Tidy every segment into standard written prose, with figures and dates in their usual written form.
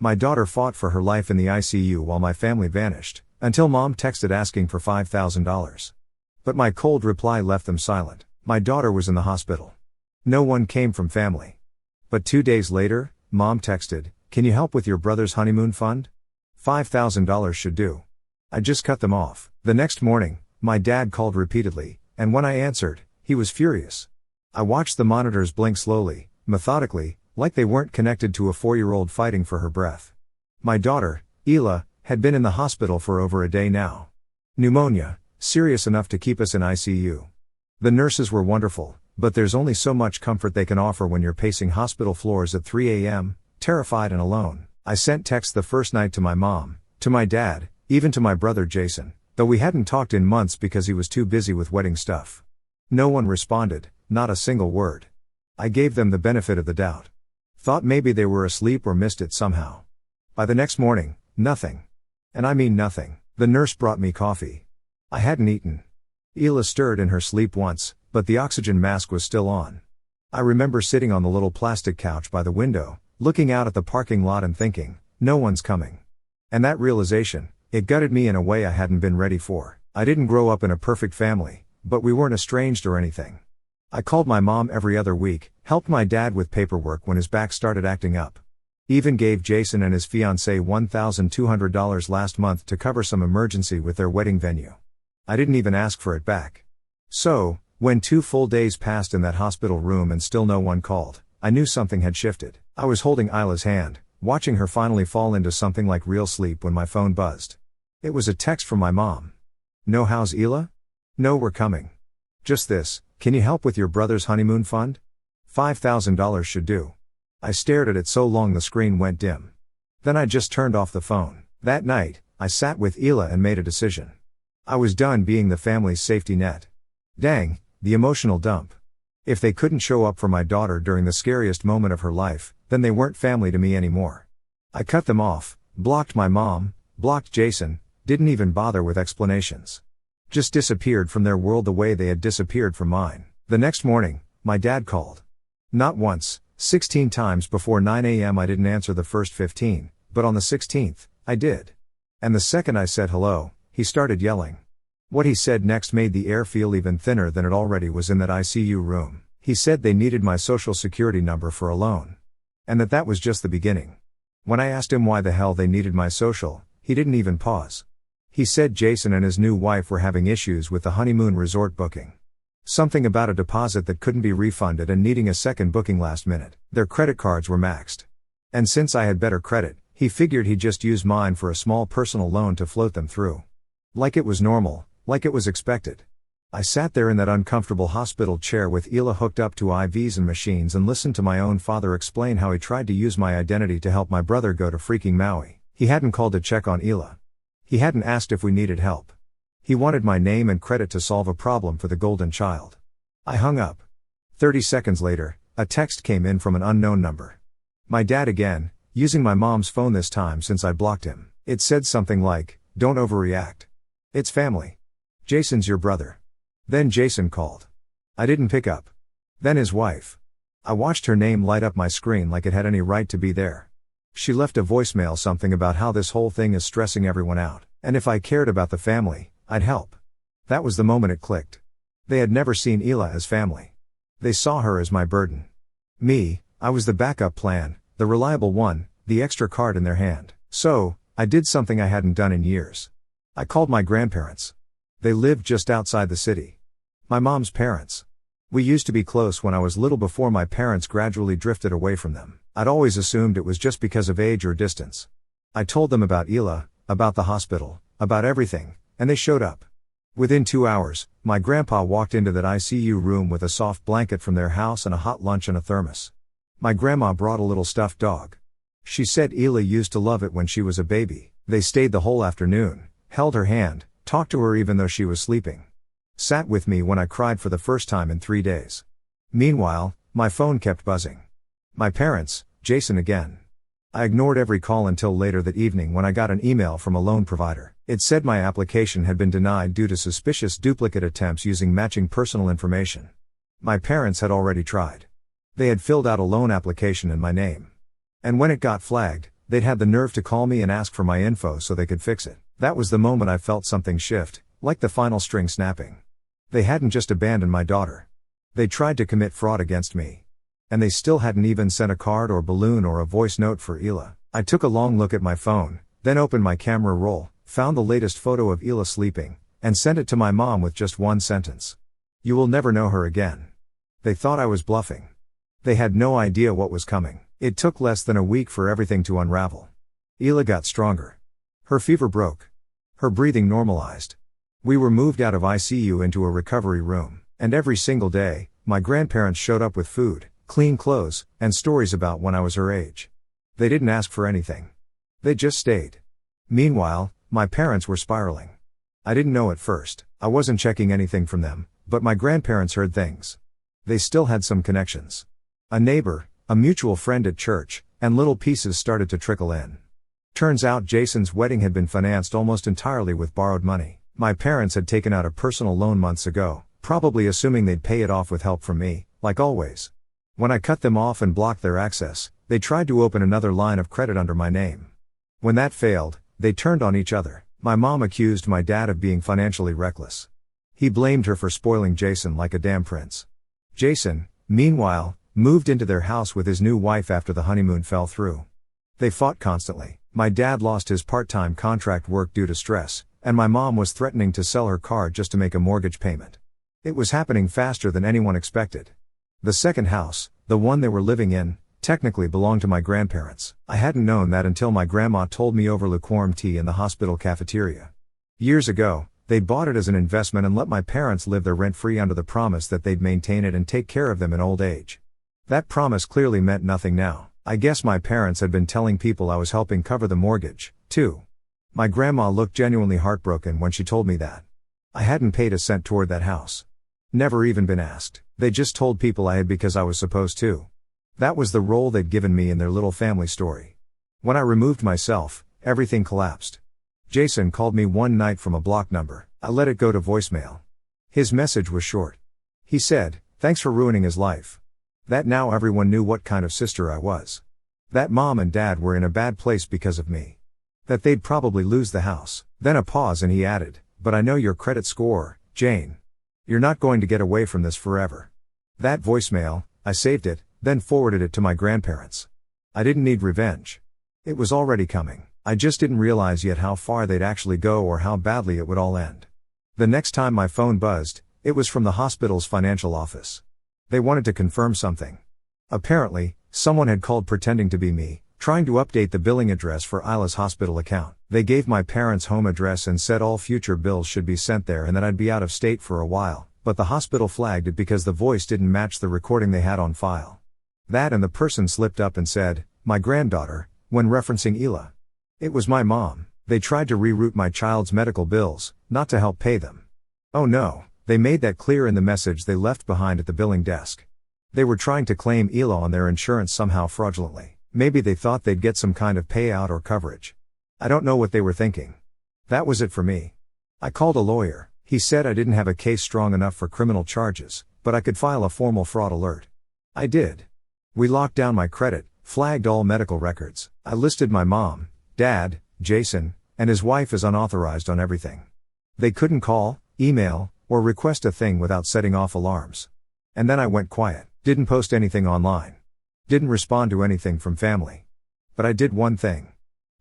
My daughter fought for her life in the ICU while my family vanished, until mom texted asking for $5,000. But my cold reply left them silent. My daughter was in the hospital. No one came from family. But 2 days later, mom texted, "Can you help with your brother's honeymoon fund? $5,000 should do." I just cut them off. The next morning, my dad called repeatedly, and when I answered, he was furious. I watched the monitors blink slowly, methodically, like they weren't connected to a 4-year-old fighting for her breath. My daughter, Ela, had been in the hospital for over a day now. Pneumonia, serious enough to keep us in ICU. The nurses were wonderful, but there's only so much comfort they can offer when you're pacing hospital floors at 3 a.m., terrified and alone. I sent texts the first night to my mom, to my dad, even to my brother Jason, though we hadn't talked in months because he was too busy with wedding stuff. No one responded, not a single word. I gave them the benefit of the doubt. Thought maybe they were asleep or missed it somehow. By the next morning, nothing. And I mean nothing. The nurse brought me coffee. I hadn't eaten. Ela stirred in her sleep once, but the oxygen mask was still on. I remember sitting on the little plastic couch by the window, looking out at the parking lot and thinking, no one's coming. And that realization, it gutted me in a way I hadn't been ready for. I didn't grow up in a perfect family, but we weren't estranged or anything. I called my mom every other week, helped my dad with paperwork when his back started acting up. Even gave Jason and his fiancée $1,200 last month to cover some emergency with their wedding venue. I didn't even ask for it back. So, when 2 full days passed in that hospital room and still no one called, I knew something had shifted. I was holding Isla's hand, watching her finally fall into something like real sleep when my phone buzzed. It was a text from my mom. "No, how's Ela? No, we're coming. Just this, can you help with your brother's honeymoon fund? $5,000 should do." I stared at it so long the screen went dim. Then I just turned off the phone. That night, I sat with Ela and made a decision. I was done being the family's safety net. Dang, the emotional dump. If they couldn't show up for my daughter during the scariest moment of her life, then they weren't family to me anymore. I cut them off, blocked my mom, blocked Jason, didn't even bother with explanations. Just disappeared from their world the way they had disappeared from mine. The next morning, my dad called. Not once, 16 times before 9 a.m. I didn't answer the first 15, but on the 16th, I did. And the second I said hello, he started yelling. What he said next made the air feel even thinner than it already was in that ICU room. He said they needed my social security number for a loan. And that was just the beginning. When I asked him why the hell they needed my social, he didn't even pause. He said Jason and his new wife were having issues with the honeymoon resort booking. Something about a deposit that couldn't be refunded and needing a second booking last minute. Their credit cards were maxed. And since I had better credit, he figured he'd just use mine for a small personal loan to float them through. Like it was normal, like it was expected. I sat there in that uncomfortable hospital chair with Ela hooked up to IVs and machines and listened to my own father explain how he tried to use my identity to help my brother go to freaking Maui. He hadn't called to check on Ela. He hadn't asked if we needed help. He wanted my name and credit to solve a problem for the golden child. I hung up. 30 seconds later, a text came in from an unknown number. My dad again, using my mom's phone this time since I blocked him. It said something like, "Don't overreact. It's family. Jason's your brother." Then Jason called. I didn't pick up. Then his wife. I watched her name light up my screen like it had any right to be there. She left a voicemail something about how this whole thing is stressing everyone out, and if I cared about the family, I'd help. That was the moment it clicked. They had never seen Ela as family. They saw her as my burden. Me, I was the backup plan, the reliable one, the extra card in their hand. So, I did something I hadn't done in years. I called my grandparents. They lived just outside the city. My mom's parents. We used to be close when I was little before my parents gradually drifted away from them. I'd always assumed it was just because of age or distance. I told them about Ela, about the hospital, about everything, and they showed up. Within 2 hours, my grandpa walked into that ICU room with a soft blanket from their house and a hot lunch and a thermos. My grandma brought a little stuffed dog. She said Ela used to love it when she was a baby. They stayed the whole afternoon, held her hand, talked to her even though she was sleeping. Sat with me when I cried for the first time in 3 days. Meanwhile, my phone kept buzzing. My parents, Jason again. I ignored every call until later that evening when I got an email from a loan provider. It said my application had been denied due to suspicious duplicate attempts using matching personal information. My parents had already tried. They had filled out a loan application in my name. And when it got flagged, They'd had the nerve to call me and ask for my info so they could fix it. That was the moment I felt something shift, like the final string snapping. They hadn't just abandoned my daughter. They tried to commit fraud against me. And they still hadn't even sent a card or balloon or a voice note for Ela. I took a long look at my phone, then opened my camera roll, found the latest photo of Ela sleeping, and sent it to my mom with just one sentence. "You will never know her again." They thought I was bluffing. They had no idea what was coming. It took less than a week for everything to unravel. Ela got stronger. Her fever broke. Her breathing normalized. We were moved out of ICU into a recovery room, and every single day, my grandparents showed up with food, clean clothes, and stories about when I was her age. They didn't ask for anything. They just stayed. Meanwhile, my parents were spiraling. I didn't know at first. I wasn't checking anything from them, but my grandparents heard things. They still had some connections. A neighbor, a mutual friend at church, and little pieces started to trickle in. Turns out Jason's wedding had been financed almost entirely with borrowed money. My parents had taken out a personal loan months ago, probably assuming they'd pay it off with help from me, like always. When I cut them off and blocked their access, they tried to open another line of credit under my name. When that failed, they turned on each other. My mom accused my dad of being financially reckless. He blamed her for spoiling Jason like a damn prince. Jason, meanwhile, moved into their house with his new wife after the honeymoon fell through. They fought constantly. My dad lost his part-time contract work due to stress, and my mom was threatening to sell her car just to make a mortgage payment. It was happening faster than anyone expected. The second house, the one they were living in, technically belonged to my grandparents. I hadn't known that until my grandma told me over lukewarm tea in the hospital cafeteria. Years ago, they'd bought it as an investment and let my parents live there rent-free under the promise that they'd maintain it and take care of them in old age. That promise clearly meant nothing now. I guess my parents had been telling people I was helping cover the mortgage, too. My grandma looked genuinely heartbroken when she told me that. I hadn't paid a cent toward that house. Never even been asked. They just told people I had because I was supposed to. That was the role they'd given me in their little family story. When I removed myself, everything collapsed. Jason called me one night from a blocked number. I let it go to voicemail. His message was short. He said, "Thanks for ruining his life. That now everyone knew what kind of sister I was. That mom and dad were in a bad place because of me. That they'd probably lose the house." Then a pause and he added, "But I know your credit score, Jane. You're not going to get away from this forever." That voicemail, I saved it, then forwarded it to my grandparents. I didn't need revenge. It was already coming. I just didn't realize yet how far they'd actually go or how badly it would all end. The next time my phone buzzed, it was from the hospital's financial office. They wanted to confirm something. Apparently, someone had called pretending to be me, trying to update the billing address for Isla's hospital account. They gave my parents' home address and said all future bills should be sent there and that I'd be out of state for a while, but the hospital flagged it because the voice didn't match the recording they had on file. That and the person slipped up and said, "My granddaughter," when referencing Ela. It was my mom. They tried to reroute my child's medical bills, not to help pay them. Oh no. They made that clear in the message they left behind at the billing desk. They were trying to claim Ela on their insurance somehow fraudulently. Maybe they thought they'd get some kind of payout or coverage. I don't know what they were thinking. That was it for me. I called a lawyer. He said I didn't have a case strong enough for criminal charges, but I could file a formal fraud alert. I did. We locked down my credit, flagged all medical records. I listed my mom, dad, Jason, and his wife as unauthorized on everything. They couldn't call, email, or request a thing without setting off alarms. And then I went quiet, didn't post anything online. Didn't respond to anything from family. But I did one thing.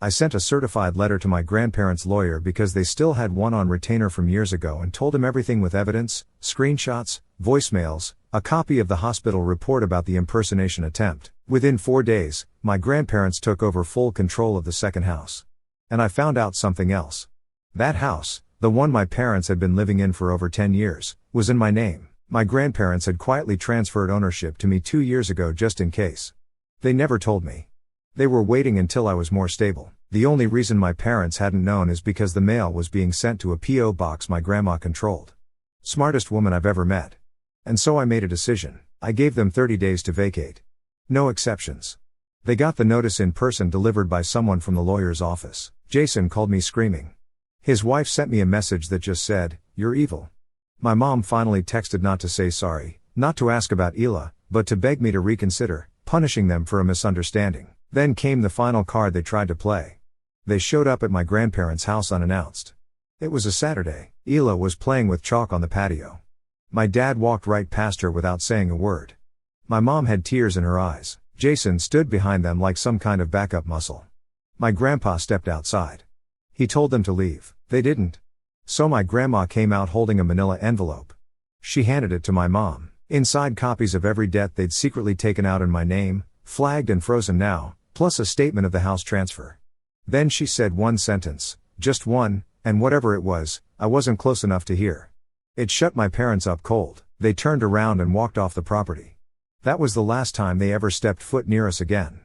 I sent a certified letter to my grandparents' lawyer because they still had one on retainer from years ago and told him everything with evidence, screenshots, voicemails, a copy of the hospital report about the impersonation attempt. Within 4 days, my grandparents took over full control of the second house. And I found out something else. That house, the one my parents had been living in for over 10 years, was in my name. My grandparents had quietly transferred ownership to me 2 years ago just in case. They never told me. They were waiting until I was more stable. The only reason my parents hadn't known is because the mail was being sent to a P.O. box my grandma controlled. Smartest woman I've ever met. And so I made a decision. I gave them 30 days to vacate. No exceptions. They got the notice in person delivered by someone from the lawyer's office. Jason called me screaming. His wife sent me a message that just said, "You're evil." My mom finally texted not to say sorry, not to ask about Ela, but to beg me to reconsider, punishing them for a misunderstanding. Then came the final card they tried to play. They showed up at my grandparents' house unannounced. It was a Saturday. Ela was playing with chalk on the patio. My dad walked right past her without saying a word. My mom had tears in her eyes. Jason stood behind them like some kind of backup muscle. My grandpa stepped outside. He told them to leave. They didn't. So my grandma came out holding a manila envelope. She handed it to my mom. Inside copies of every debt they'd secretly taken out in my name, flagged and frozen now, plus a statement of the house transfer. Then she said one sentence, just one, and whatever it was, I wasn't close enough to hear. It shut my parents up cold. They turned around and walked off the property. That was the last time they ever stepped foot near us again.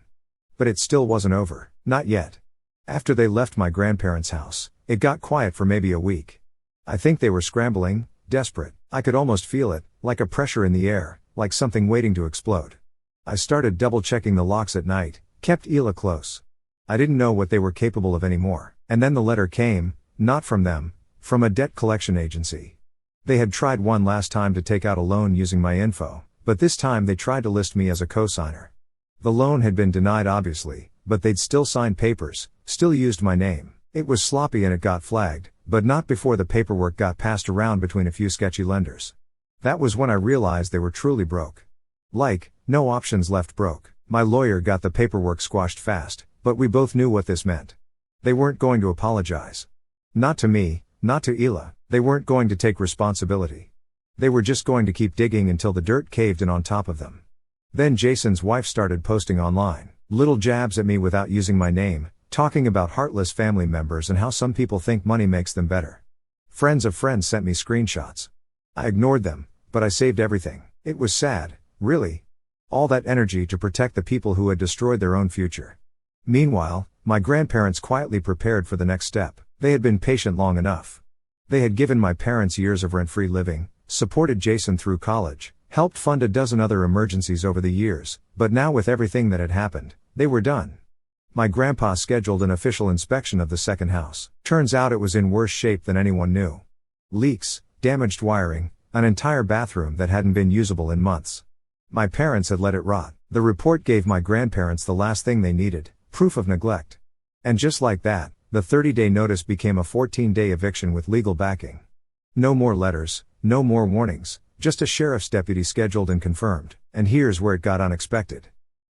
But it still wasn't over, not yet. After they left my grandparents' house, it got quiet for maybe a week. I think they were scrambling, desperate. I could almost feel it, like a pressure in the air, like something waiting to explode. I started double-checking the locks at night, kept Ela close. I didn't know what they were capable of anymore. And then the letter came, not from them, from a debt collection agency. They had tried one last time to take out a loan using my info, but this time they tried to list me as a co-signer. The loan had been denied obviously, but they'd still signed papers, still used my name. It was sloppy and it got flagged, but not before the paperwork got passed around between a few sketchy lenders. That was when I realized they were truly broke. Like, no options left broke. My lawyer got the paperwork squashed fast, but we both knew what this meant. They weren't going to apologize. Not to me, not to Ela, they weren't going to take responsibility. They were just going to keep digging until the dirt caved in on top of them. Then Jason's wife started posting online, little jabs at me without using my name, talking about heartless family members and how some people think money makes them better. Friends of friends sent me screenshots. I ignored them, but I saved everything. It was sad, really. All that energy to protect the people who had destroyed their own future. Meanwhile, my grandparents quietly prepared for the next step. They had been patient long enough. They had given my parents years of rent-free living, supported Jason through college, helped fund a dozen other emergencies over the years, but now with everything that had happened, they were done. My grandpa scheduled an official inspection of the second house. Turns out it was in worse shape than anyone knew. Leaks, damaged wiring, an entire bathroom that hadn't been usable in months. My parents had let it rot. The report gave my grandparents the last thing they needed, proof of neglect. And just like that, the 30-day notice became a 14-day eviction with legal backing. No more letters, no more warnings, just a sheriff's deputy scheduled and confirmed. And here's where it got unexpected.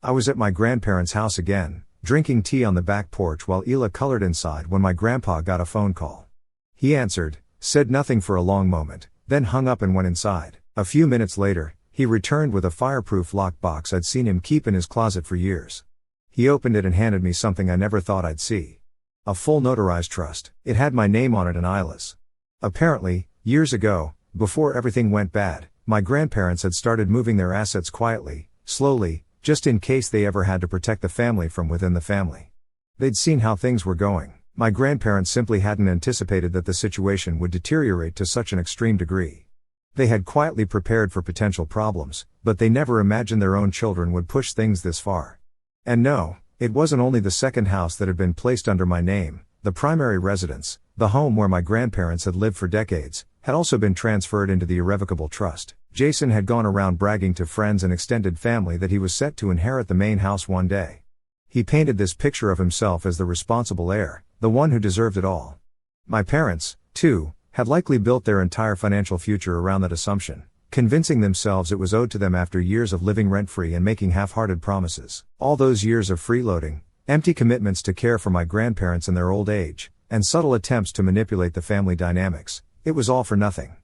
I was at my grandparents' house again, drinking tea on the back porch while Ela colored inside when my grandpa got a phone call. He answered, said nothing for a long moment, then hung up and went inside. A few minutes later, he returned with a fireproof lockbox I'd seen him keep in his closet for years. He opened it and handed me something I never thought I'd see. A full notarized trust. It had my name on it and Ila's. Apparently, years ago, before everything went bad, my grandparents had started moving their assets quietly, slowly, just in case they ever had to protect the family from within the family. They'd seen how things were going. My grandparents simply hadn't anticipated that the situation would deteriorate to such an extreme degree. They had quietly prepared for potential problems, but they never imagined their own children would push things this far. And no, it wasn't only the second house that had been placed under my name. The primary residence, the home where my grandparents had lived for decades, had also been transferred into the irrevocable trust. Jason had gone around bragging to friends and extended family that he was set to inherit the main house one day. He painted this picture of himself as the responsible heir, the one who deserved it all. My parents, too, had likely built their entire financial future around that assumption, convincing themselves it was owed to them after years of living rent-free and making half-hearted promises. All those years of freeloading, empty commitments to care for my grandparents in their old age, and subtle attempts to manipulate the family dynamics, it was all for nothing.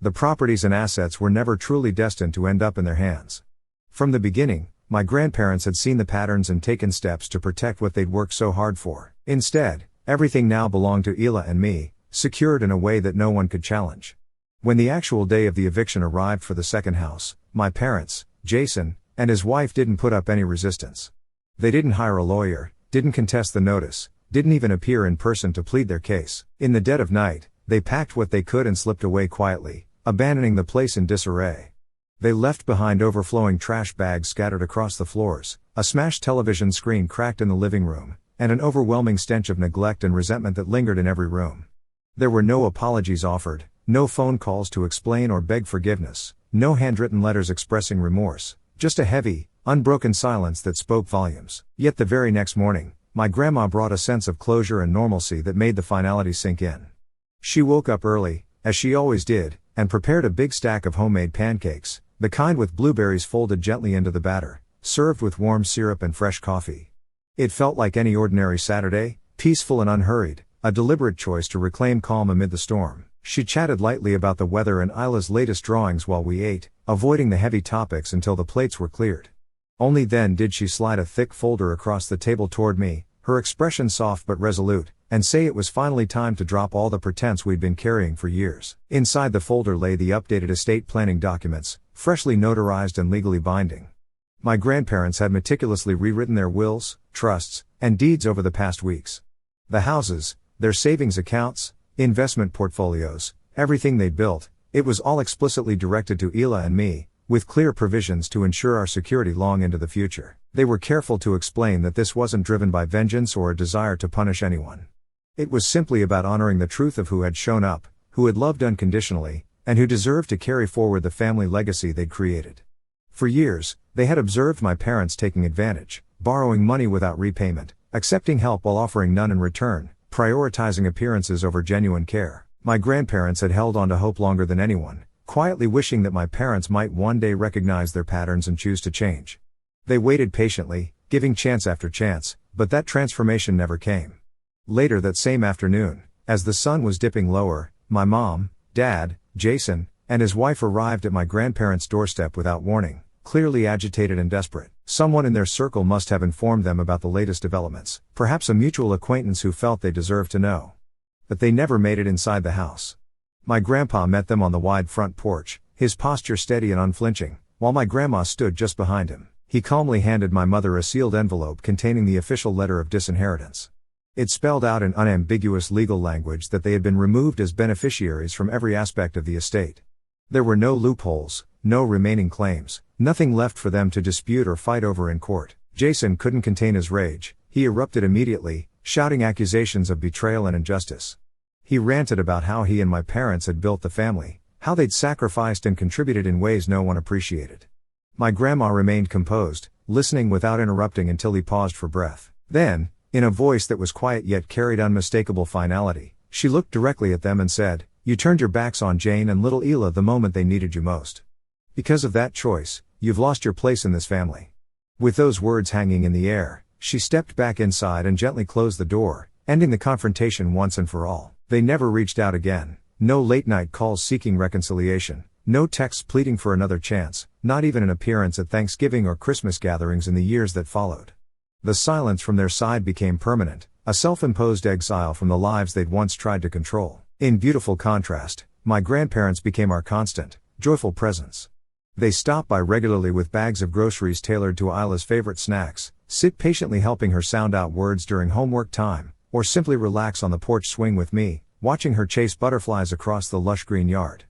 The properties and assets were never truly destined to end up in their hands. From the beginning, my grandparents had seen the patterns and taken steps to protect what they'd worked so hard for. Instead, everything now belonged to Ela and me, secured in a way that no one could challenge. When the actual day of the eviction arrived for the second house, my parents, Jason, and his wife didn't put up any resistance. They didn't hire a lawyer, didn't contest the notice, didn't even appear in person to plead their case. In the dead of night, they packed what they could and slipped away quietly, abandoning the place in disarray. They left behind overflowing trash bags scattered across the floors, a smashed television screen cracked in the living room, and an overwhelming stench of neglect and resentment that lingered in every room. There were no apologies offered, no phone calls to explain or beg forgiveness, no handwritten letters expressing remorse, just a heavy, unbroken silence that spoke volumes. Yet the very next morning, my grandma brought a sense of closure and normalcy that made the finality sink in. She woke up early, as she always did, and prepared a big stack of homemade pancakes, the kind with blueberries folded gently into the batter, served with warm syrup and fresh coffee. It felt like any ordinary Saturday, peaceful and unhurried, a deliberate choice to reclaim calm amid the storm. She chatted lightly about the weather and Isla's latest drawings while we ate, avoiding the heavy topics until the plates were cleared. Only then did she slide a thick folder across the table toward me, her expression soft but resolute, and say it was finally time to drop all the pretense we'd been carrying for years. Inside the folder lay the updated estate planning documents, freshly notarized and legally binding. My grandparents had meticulously rewritten their wills, trusts, and deeds over the past weeks. The houses, their savings accounts, investment portfolios, everything they'd built, it was all explicitly directed to Ela and me, with clear provisions to ensure our security long into the future. They were careful to explain that this wasn't driven by vengeance or a desire to punish anyone. It was simply about honoring the truth of who had shown up, who had loved unconditionally, and who deserved to carry forward the family legacy they'd created. For years, they had observed my parents taking advantage, borrowing money without repayment, accepting help while offering none in return, prioritizing appearances over genuine care. My grandparents had held on to hope longer than anyone, quietly wishing that my parents might one day recognize their patterns and choose to change. They waited patiently, giving chance after chance, but that transformation never came. Later that same afternoon, as the sun was dipping lower, my mom, dad, Jason, and his wife arrived at my grandparents' doorstep without warning, clearly agitated and desperate. Someone in their circle must have informed them about the latest developments, perhaps a mutual acquaintance who felt they deserved to know. But they never made it inside the house. My grandpa met them on the wide front porch, his posture steady and unflinching, while my grandma stood just behind him. He calmly handed my mother a sealed envelope containing the official letter of disinheritance. It spelled out in unambiguous legal language that they had been removed as beneficiaries from every aspect of the estate. There were no loopholes, no remaining claims, nothing left for them to dispute or fight over in court. Jason couldn't contain his rage. He erupted immediately, shouting accusations of betrayal and injustice. He ranted about how he and my parents had built the family, how they'd sacrificed and contributed in ways no one appreciated. My grandma remained composed, listening without interrupting until he paused for breath. Then, in a voice that was quiet yet carried unmistakable finality, she looked directly at them and said, "You turned your backs on Jane and little Ela the moment they needed you most. Because of that choice, you've lost your place in this family." With those words hanging in the air, she stepped back inside and gently closed the door, ending the confrontation once and for all. They never reached out again. No late-night calls seeking reconciliation, no texts pleading for another chance, not even an appearance at Thanksgiving or Christmas gatherings in the years that followed. The silence from their side became permanent, a self-imposed exile from the lives they'd once tried to control. In beautiful contrast, my grandparents became our constant, joyful presence. They stopped by regularly with bags of groceries tailored to Isla's favorite snacks, sit patiently helping her sound out words during homework time, or simply relax on the porch swing with me, watching her chase butterflies across the lush green yard.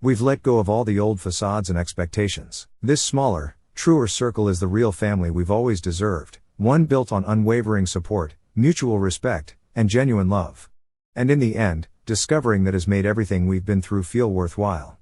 We've let go of all the old facades and expectations. This smaller, truer circle is the real family we've always deserved, one built on unwavering support, mutual respect, and genuine love. And in the end, discovering that has made everything we've been through feel worthwhile.